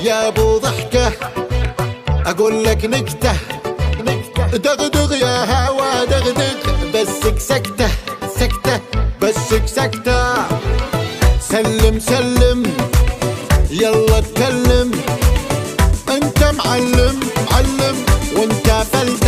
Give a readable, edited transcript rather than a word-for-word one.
يا ابو ضحكة اقول لك نكتة، دغدغ يا هوا دغدغ، بسك سكتة سكتة، بسك سكتة. سلم سلم يلا اتكلم، انت معلم معلم وانت فلت